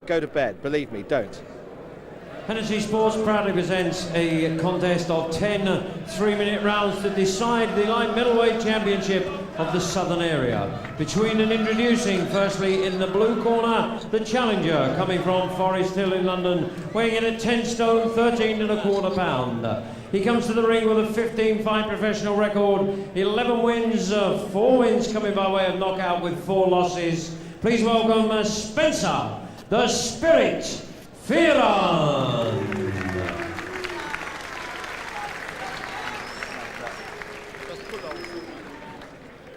Go to bed, believe me, don't. Hennessy Sports proudly presents a contest of 10 3-minute rounds to decide the light middleweight championship of the southern area. Between and introducing, firstly in the blue corner, the challenger coming from Forest Hill in London, weighing in at 10 stone, 13 1/4 pound. He comes to the ring with a 15-fight professional record, 11 wins, 4 wins coming by way of knockout with 4 losses. Please welcome Spencer, the Spirit, Fearon.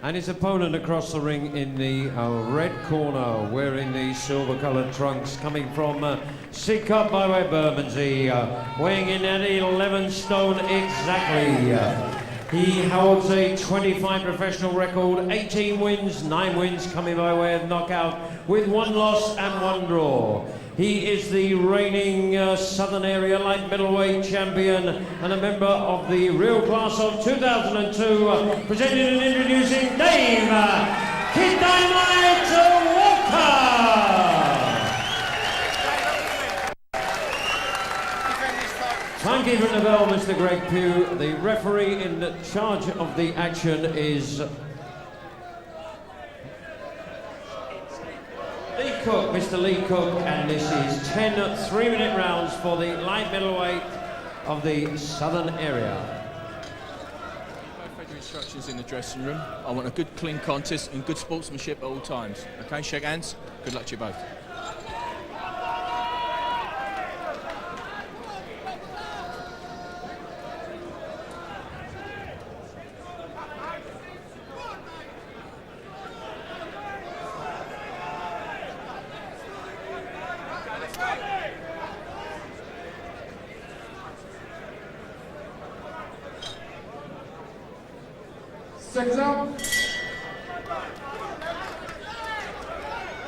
And his opponent across the ring in the red corner, wearing the silver-coloured trunks, coming from Sidcup by way of Bermondsey, weighing in at 11 stone exactly. He holds a 25 professional record, 18 wins, 9 wins coming by way of knockout, with 1 loss and 1 draw. He is the reigning Southern Area Light Middleweight Champion and a member of the real class of 2002, presented and introducing Dave Kid Dynamite Walker! Timekeeper in the bell, Mr. Greg Pugh. The referee in charge of the action is Lee Cook, Mr. Lee Cook, and this is 10 3-minute rounds for the light middleweight of the southern area. Both had your instructions in the dressing room. I want a good, clean contest and good sportsmanship at all times. Okay, shake hands. Good luck to you both.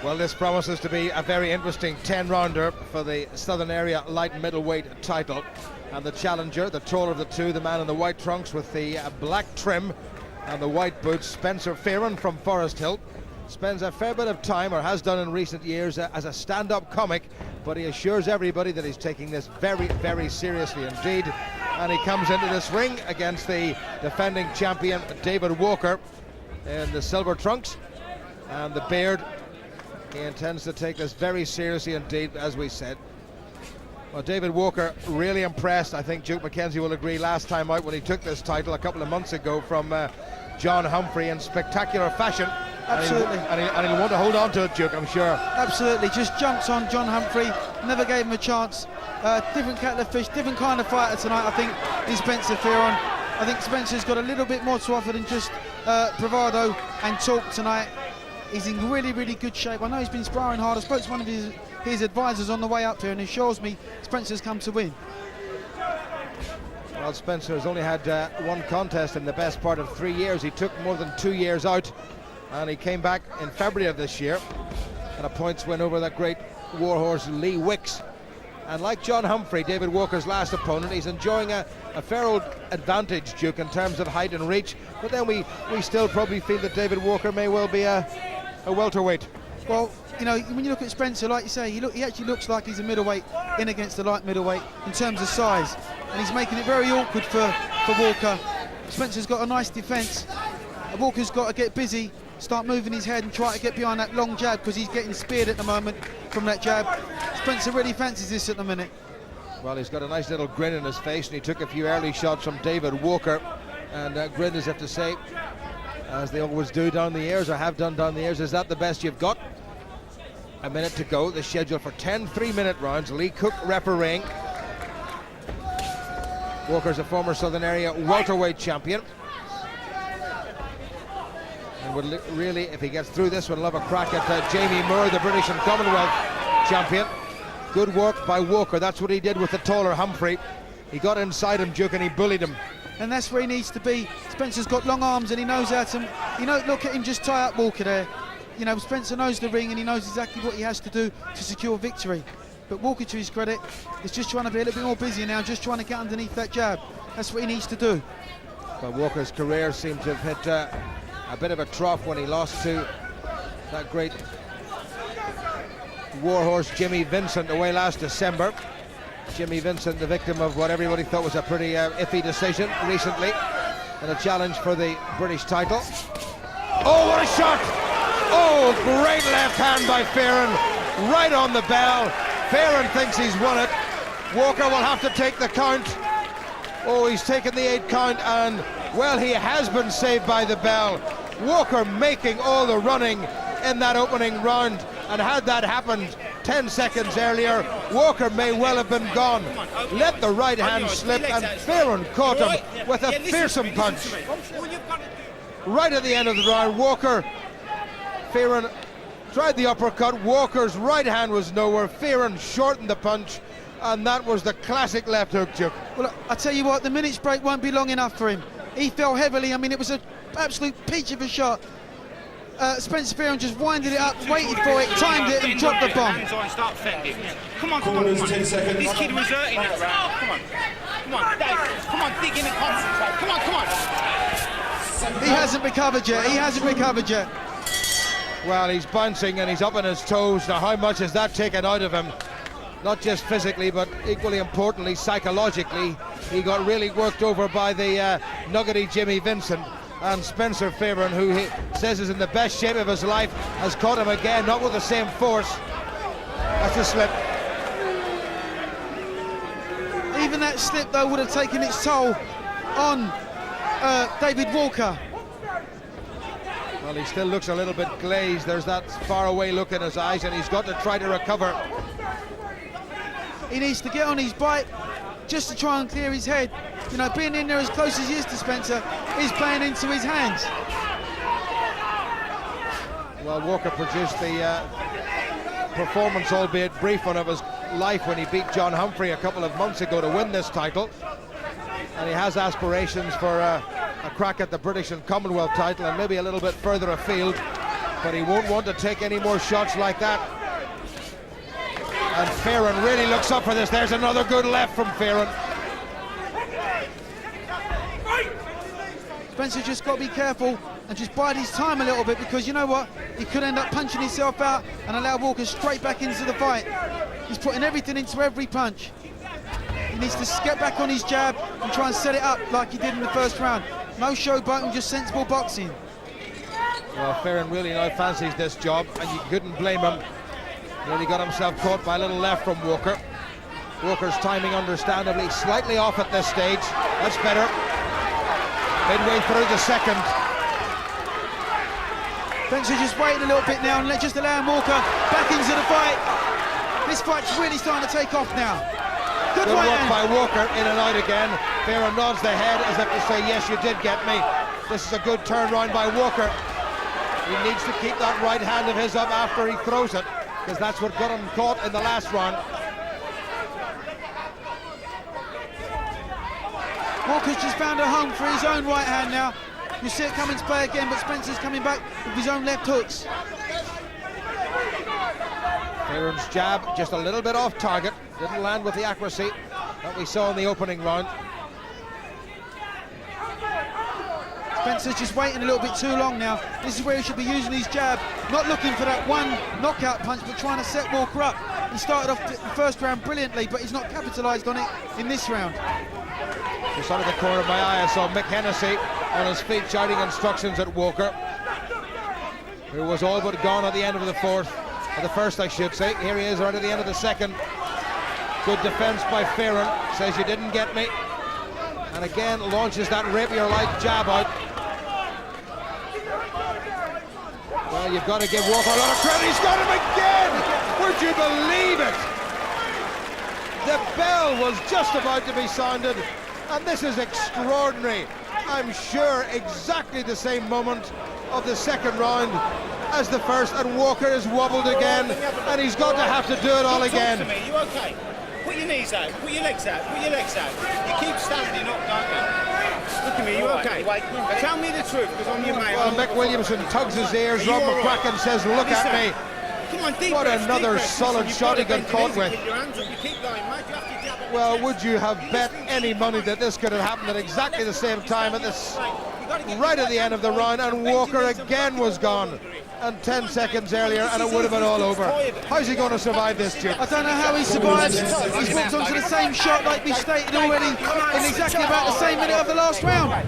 Well, this promises to be a very interesting 10-rounder for the Southern Area Light Middleweight title. And the challenger, the taller of the two, the man in the white trunks with the black trim and the white boots, Spencer Fearon from Forest Hill, spends a fair bit of time, or has done in recent years, as a stand-up comic, but he assures everybody that he's taking this very, very seriously indeed. And he comes into this ring against the defending champion, David Walker, in the silver trunks and the beard. He intends to take this very seriously indeed, as we said. Well, David Walker really impressed, I think Duke McKenzie will agree, last time out when he took this title a couple of months ago from John Humphrey in spectacular fashion. Absolutely. And he'll want to hold on to it, Duke, I'm sure. Absolutely, just jumps on John Humphrey, never gave him a chance. Different kettle of fish, different kind of fighter tonight, I think, in Spencer Fearon. I think Spencer's got a little bit more to offer than just bravado and talk tonight. He's in really, really good shape. I know he's been sparring hard. I spoke to one of his advisors on the way up here, and he assures me Spencer's come to win. Well, Spencer has only had 1 contest in the best part of 3 years. He took more than 2 years out, and he came back in February of this year and a points win over that great warhorse Lee Wicks. And like John Humphrey, David Walker's last opponent, he's enjoying a fair old advantage, Duke, in terms of height and reach. But then we still probably feel that David Walker may well be a welterweight. Well, you know, when you look at Spencer, like you say, he actually looks like he's a middleweight in against the light middleweight in terms of size, and he's making it very awkward for Walker. Spencer's got a nice defence. Walker's got to get busy, start moving his head and try to get behind that long jab, because he's getting speared at the moment from that jab. Spencer really fancies this at the minute. Well, he's got a nice little grin in his face, and he took a few early shots from David Walker, and grinned as if to say, as they always do down the years, or have done down the years, is that the best you've got? A minute to go. The schedule for 10 3-minute rounds. Lee Cook refereeing. Walker's a former Southern Area welterweight champion, and would really, if he gets through this, would love a crack at Jamie Moore, the British and Commonwealth champion. Good work by Walker. That's what he did with the taller Humphrey. He got inside him, Duke, and he bullied him. And that's where he needs to be. Spencer's got long arms, and he knows how to, look at him just tie up Walker there. You know, Spencer knows the ring, and he knows exactly what he has to do to secure victory. But Walker, to his credit, is just trying to be a little bit more busy now, just trying to get underneath that jab. That's what he needs to do. But Walker's career seemed to have hit a bit of a trough when he lost to that great warhorse Jimmy Vincent away last December. Jimmy Vincent, the victim of what everybody thought was a pretty iffy decision recently in a challenge for the British title. Oh, what a shot! Oh, great left hand by Fearon, right on the bell. Fearon thinks he's won it. Walker will have to take the count. Oh, he's taken the 8 count, and well, he has been saved by the bell. Walker making all the running in that opening round, and had that happened 10 seconds earlier, Walker may well have been gone. Let the right hand slip, and Fearon caught him with a fearsome punch. Right at the end of the round, Fearon tried the uppercut. Walker's right hand was nowhere. Fearon shortened the punch, and that was the classic left hook juke. Well, I tell you what, the minute's break won't be long enough for him. He fell heavily. I mean, it was an absolute peach of a shot. Spencer Fearon just winded it up, waited for it, timed it, and dropped the bomb. Come on, come on, come on. This kid was hurting that round. Come on, Dave. Come on, dig in and concentrate. Come on, come on. He hasn't recovered yet. He hasn't recovered yet. Well, he's bouncing and he's up on his toes. Now, how much has that taken out of him? Not just physically, but equally importantly, psychologically. He got really worked over by the nuggety Jimmy Vincent. And Spencer Fearon, who he says is in the best shape of his life, has caught him again, not with the same force. That's a slip. Even that slip, though, would have taken its toll on David Walker. Well, he still looks a little bit glazed. There's that faraway look in his eyes, and he's got to try to recover. He needs to get on his bike just to try and clear his head. You know, being in there as close as he is to Spencer is playing into his hands. Well, Walker produced the performance, albeit brief one, of his life when he beat John Humphrey a couple of months ago to win this title. And he has aspirations for a crack at the British and Commonwealth title, and maybe a little bit further afield, but he won't want to take any more shots like that. And Fearon really looks up for this. There's another good left from Fearon. Spencer just got to be careful and just bide his time a little bit, because you know what? He could end up punching himself out and allow Walker straight back into the fight. He's putting everything into every punch. He needs to get back on his jab and try and set it up like he did in the first round. No showboating, just sensible boxing. Well, Fearon really now fancies this job, and you couldn't blame him. Nearly got himself caught by a little left from Walker. Walker's timing understandably slightly off at this stage. That's better. Midway through the second. Spencer just waiting a little bit now and just allowing Walker back into the fight. This fight's really starting to take off now. Good work hand by Walker, in and out again. Fearon nods the head as if to say, yes, you did get me. This is a good turn round by Walker. He needs to keep that right hand of his up after he throws it, because that's what got him caught in the last round. Walker's just found a home for his own right hand now. You see it come into play again, but Spencer's coming back with his own left hooks. Fearon's jab just a little bit off target. Didn't land with the accuracy that we saw in the opening round. Spencer's just waiting a little bit too long now. This is where he should be using his jab, not looking for that one knockout punch, but trying to set Walker up. He started off the first round brilliantly, but he's not capitalised on it in this round. Just out of the corner of my eye, I saw Mick Hennessy on his feet shouting instructions at Walker, who was all but gone at the end of the first, I should say. Here he is right at the end of the second. Good defence by Fearon. Says, you didn't get me. And again launches that rapier-like jab out. Well, you've got to give Walker a lot of credit. He's got him again! Would you believe it? The bell was just about to be sounded, and this is extraordinary. I'm sure exactly the same moment of the second round as the first, and Walker is wobbled again, and he's got to have to do it all again. Talk to me, you okay? Put your knees out, put your legs out, put your legs out. You keep standing up, don't you? Look at me, you okay? Tell me the truth, because I'm your mate. Well, Mick Williamson tugs his ears. Rob McCracken says, look at me. Come on, deep What breaths, another deep breaths. solid Listen, shot he you've got got to caught with. keep your hands up, you keep going, mate. You have to jab it. Well, would you have bet any money that this could have happened at exactly the same time at this, right at the end of the round, and Walker again was gone. and 10 seconds earlier, and it would have been all over. How's he going to survive this, Jim? I don't know how he survived. He's walked onto the same shot like we stated already in exactly about the same minute of the last round.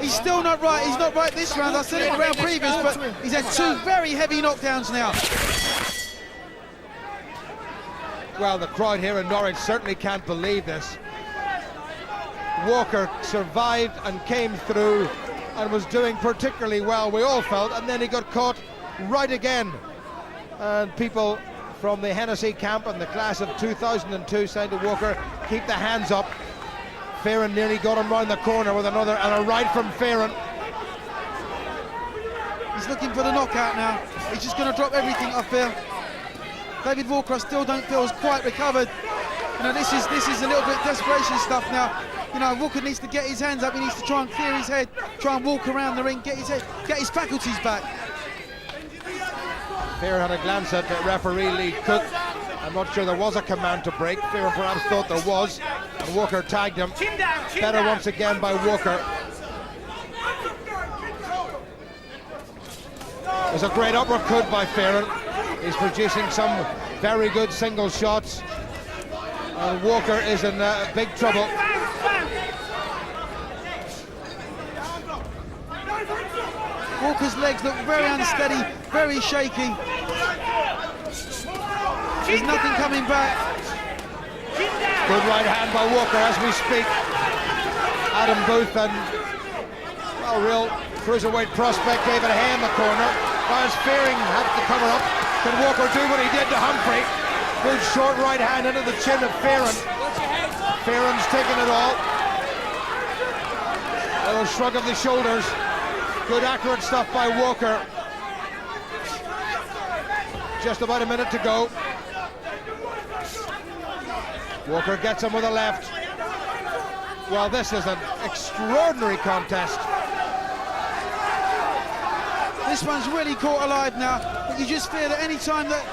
He's still not right. He's not right this round. I said it in the round previous, but he's had 2 very heavy knockdowns now. Well, the crowd here in Norwich certainly can't believe this. Walker survived and came through and was doing particularly well, we all felt, and then he got caught right again. And people from the Hennessy camp and the class of 2002 saying to Walker, keep the hands up. Fearon nearly got him round the corner with another, and a right from Fearon. He's looking for the knockout now. He's just going to drop everything, I feel. David Walker, I still don't feel is quite recovered. You know, this is a little bit desperation stuff now. You know, Walker needs to get his hands up. He needs to try and clear his head, try and walk around the ring, get his head, get his faculties back. Fearon had a glance at referee Lee Cook. I'm not sure there was a command to break. Fearon perhaps thought there was, and Walker tagged him. Better once again by Walker. There's a great uppercut by Fearon. He's producing some very good single shots. And Walker is in big trouble. Walker's legs look very unsteady, very shaky. There's nothing coming back. Good right hand by Walker as we speak. Adam Booth and, well, real cruiserweight prospect David Hay in the corner. As Fearing had to cover up. Can Walker do what he did to Humphrey? Good short right hand into the chin of Fearon. Fearon's taking it all. Little shrug of the shoulders. Good accurate stuff by Walker. Just about a minute to go. Walker gets him with a left. Well, this is an extraordinary contest. This one's really caught alive now, but you just fear that any time that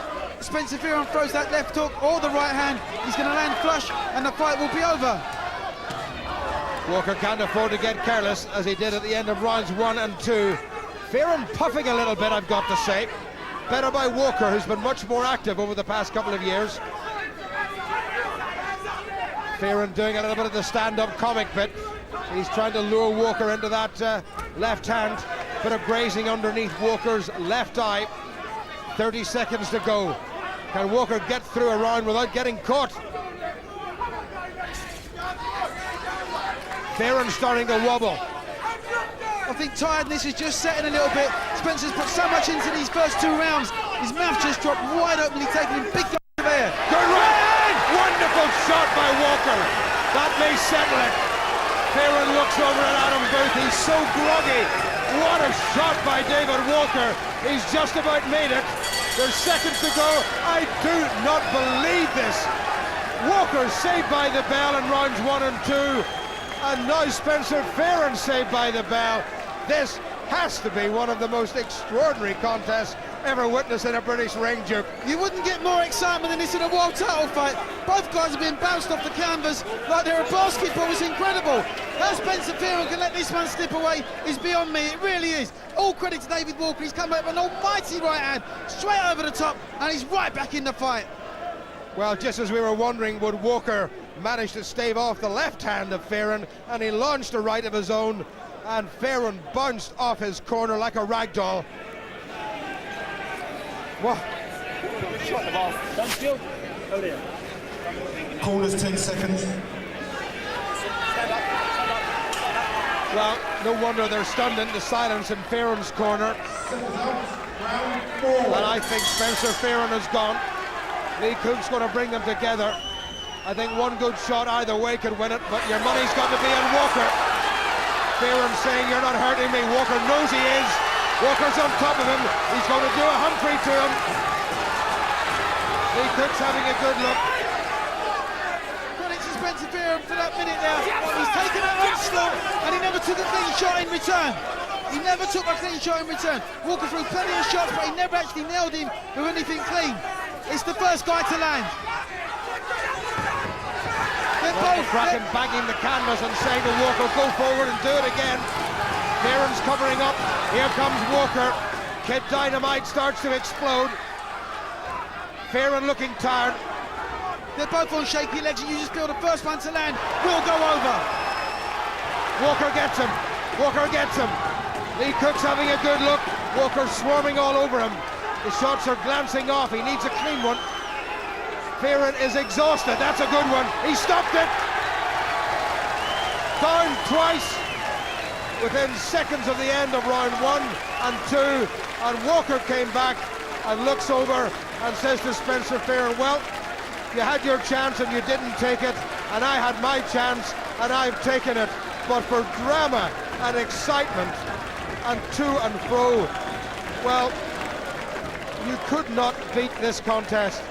Spencer Fearon throws that left hook or the right hand, he's going to land flush and the fight will be over. Walker can't afford to get careless, as he did at the end of rounds 1 and 2. Fearon puffing a little bit, I've got to say. Better by Walker, who's been much more active over the past couple of years. Fearon doing a little bit of the stand-up comic bit. He's trying to lure Walker into that left hand. Bit of grazing underneath Walker's left eye. 30 seconds to go. Can Walker get through a round without getting caught? Fearon starting to wobble. I think tiredness is just setting a little bit. Spencer's put so much into these first 2 rounds. His mouth just dropped wide open. He's taking him big of air. Good right hand! Wonderful shot by Walker. That may settle it. Fearon looks over at Adam Booth. He's so groggy. What a shot by David Walker. He's just about made it. There's seconds to go. I do not believe this. Walker saved by the bell in rounds 1 and 2. And now Spencer Fearon saved by the bell. This has to be one of the most extraordinary contests ever witnessed in a British ring, Duke. You wouldn't get more excitement than this in a world title fight. Both guys have been bounced off the canvas like they're a basketball. It's incredible. How Spencer Fearon can let this one slip away is beyond me. It really is. All credit to David Walker. He's come up with an almighty right hand, straight over the top, and he's right back in the fight. Well, just as we were wondering, would Walker manage to stave off the left hand of Fearon, and he launched a right of his own, and Fearon bounced off his corner like a rag doll. Well, Corners 10 seconds. well, no wonder they're stunned into silence in Fearon's corner. And I think Spencer Fearon has gone. Lee Cook's going to bring them together. I think one good shot either way could win it, but your money's got to be on Walker. Fearon saying, you're not hurting me. Walker knows he is. Walker's on top of him. He's going to do a Humphrey to him. Lee Cook's having a good look. Credit to Spencer Fearon for that minute now. He's taken that onslaught and he never took a clean shot in return. He never took a clean shot in return. Walker threw plenty of shots, but he never actually nailed him with anything clean. It's the first guy to land. Bracken banging the canvas and saying to Walker, go forward and do it again. Fearon's covering up. Here comes Walker. Kid Dynamite starts to explode. Fearon looking tired. They're both on shaky legs, and you just feel the first one to land will go over. Walker gets him. Walker gets him. Lee Cook's having a good look. Walker's swarming all over him. The shots are glancing off. He needs a clean one. Fearon is exhausted. That's a good one. He stopped it. Down twice within seconds of the end of round 1 and 2. And Walker came back and looks over and says to Spencer Fearon, well, you had your chance and you didn't take it, and I had my chance and I've taken it. But for drama and excitement and to and fro, well, you could not beat this contest.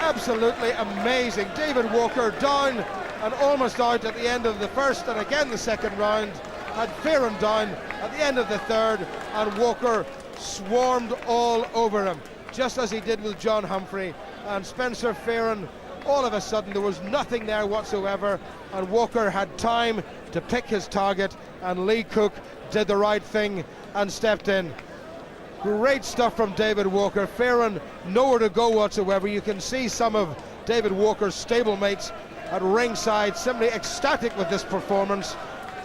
Absolutely amazing. David Walker down and almost out at the end of the first and again the second round. Had Fearon down at the end of the third, and Walker swarmed all over him, just as he did with John Humphrey. And Spencer Fearon, all of a sudden there was nothing there whatsoever, and Walker had time to pick his target, and Lee Cook did the right thing and stepped in. Great stuff from David Walker. Fearon nowhere to go whatsoever. You can see some of David Walker's stablemates at ringside simply ecstatic with this performance,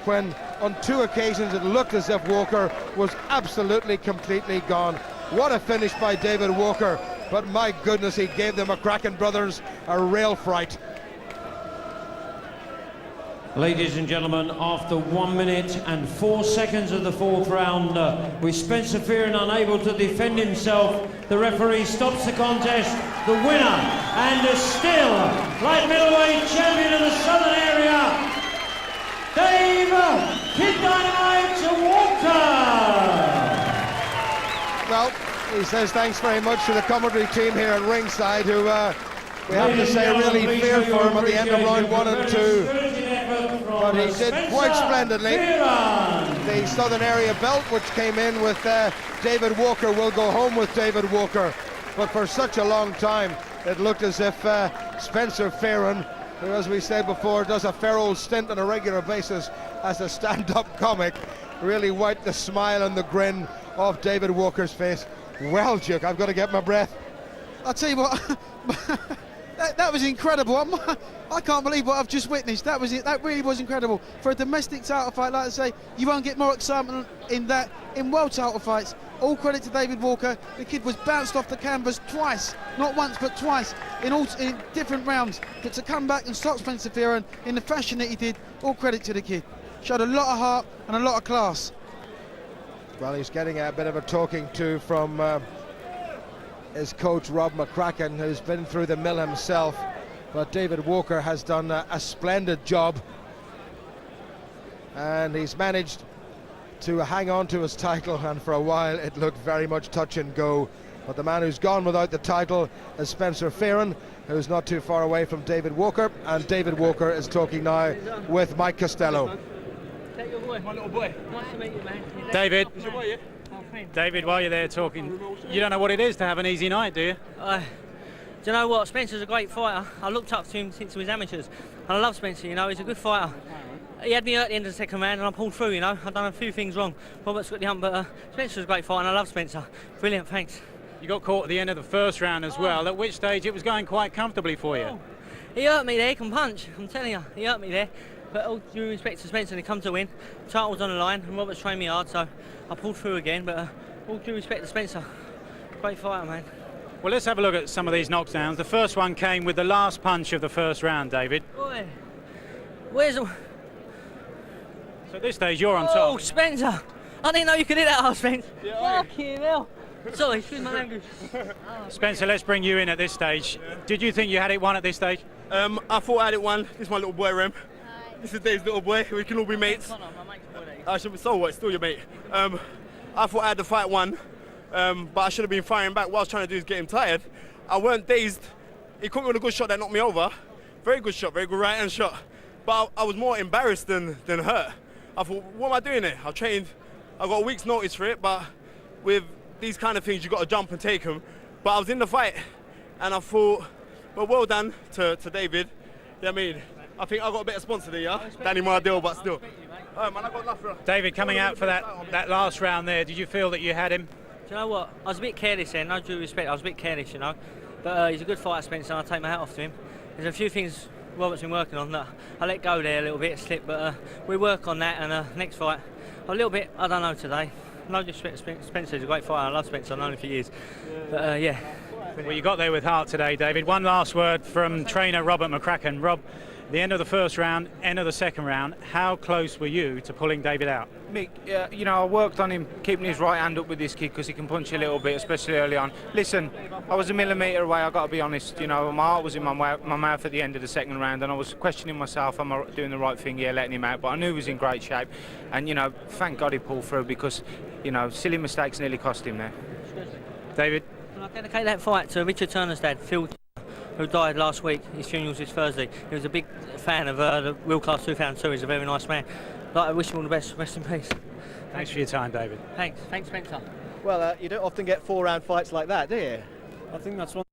when on 2 occasions it looked as if Walker was absolutely completely gone. What a finish by David Walker, but my goodness, he gave the McCracken brothers a real fright. Ladies and gentlemen, after 1 minute and 4 seconds of the fourth round, with Spencer Fearon unable to defend himself, the referee stops the contest. The winner and still light middleweight champion of the Southern area, Dave Kid Dynamite Walker. Well, he says thanks very much to the commentary team here at ringside, who we have to say really feared for him at the end of round 1 and 2. But he did quite splendidly. The Southern Area belt, which came in with David Walker, will go home with David Walker. But for such a long time, it looked as if Spencer Fearon, who, as we said before, does a fair old stint on a regular basis as a stand-up comic, really wiped the smile and the grin off David Walker's face. Well, Duke, I've got to get my breath. I'll tell you what, that was incredible. I can't believe what I've just witnessed. That was it. That really was incredible. For a domestic title fight, like I say, you won't get more excitement in that in world title fights. All credit to David Walker. The kid was bounced off the canvas twice, not once but twice, in different rounds. But to come back and stop Spencer Fearon in the fashion that he did, all credit to the kid. Showed a lot of heart and a lot of class. Well, he's getting a bit of a talking to from his coach Rob McCracken, who's been through the mill himself. But David Walker has done a splendid job, and he's managed to hang on to his title, and for a while it looked very much touch and go. But the man who's gone without the title is Spencer Fearon, who's not too far away from David Walker, and David Walker is talking now with Mike Costello. My little boy. Nice to meet you, man. David. Is your boy, yeah? David, while you're there talking, you don't know what it is to have an easy night, do you? Do you know what? Spencer's a great fighter. I looked up to him since he was amateurs. And I love Spencer, you know, he's a good fighter. He had me hurt at the end of the second round and I pulled through, you know. I've done a few things wrong. Robert's got the hump, but Spencer's a great fighter and I love Spencer. Brilliant, thanks. You got caught at the end of the first round as well, at which stage it was going quite comfortably for you. He hurt me there, he can punch, I'm telling you. He hurt me there. But all due respect to Spencer, he come to win. Title's on the line and Robert's trained me hard, so I pulled through again. But all due respect to Spencer, great fighter, man. Well, let's have a look at some of these knockdowns. The first one came with the last punch of the first round, David. Boy, where's the... So at this stage, you're on top. Oh, Spencer! I didn't know you could hit that hard, Spencer. Yeah, fucking hell. Sorry, excuse my language. Spencer, let's bring you in at this stage. Did you think you had it won at this stage? I thought I had it won. This is my little boy, Rem. This is Dave's little boy. We can all be mates. I should be so what? Still your mate. I thought I had the fight won, but I should have been firing back. What I was trying to do is get him tired. I weren't dazed. He caught me with a good shot that knocked me over. Very good shot, very good right hand shot. But I was more embarrassed than hurt. I thought, what am I doing here? I've trained. I got a week's notice for it, but with these kind of things, you got to jump and take them. But I was in the fight, and I thought, well done to David. Yeah, I mean, I think I got a better sponsor there, yeah? Danny Mardell, but still. Man, I got enough for... David, coming out for that last round there, did you feel that you had him? Do you know what? I was a bit careless then, no due respect, I was a bit careless, you know. But he's a good fighter, Spencer, and I'll take my hat off to him. There's a few things Robert's been working on that I let go there a little bit, slip, but we work on that, and next fight, a little bit, I don't know today. No disrespect, Spencer's a great fighter, I love Spencer, I've known him for years. But yeah. Well, you got there with heart today, David. One last word from trainer Robert McCracken. Rob, the end of the first round, end of the second round, how close were you to pulling David out? Mick, you know, I worked on him keeping his right hand up with this kid because he can punch a little bit, especially early on. Listen, I was a millimetre away, I got to be honest. You know, my heart was in my mouth at the end of the second round, and I was questioning myself, am I doing the right thing? Yeah, letting him out. But I knew he was in great shape, and you know, thank God he pulled through because, you know, silly mistakes nearly cost him there. David? Can I dedicate that fight to Richard Turner's dad, Phil, who died last week. His funeral's this Thursday. He was a big fan of the Real Class 2002. He's a very nice man. I wish him all the best. Rest in peace. Thanks for your time, David. Thanks, Spencer. Well, you don't often get 4-round fights like that, do you? I think that's one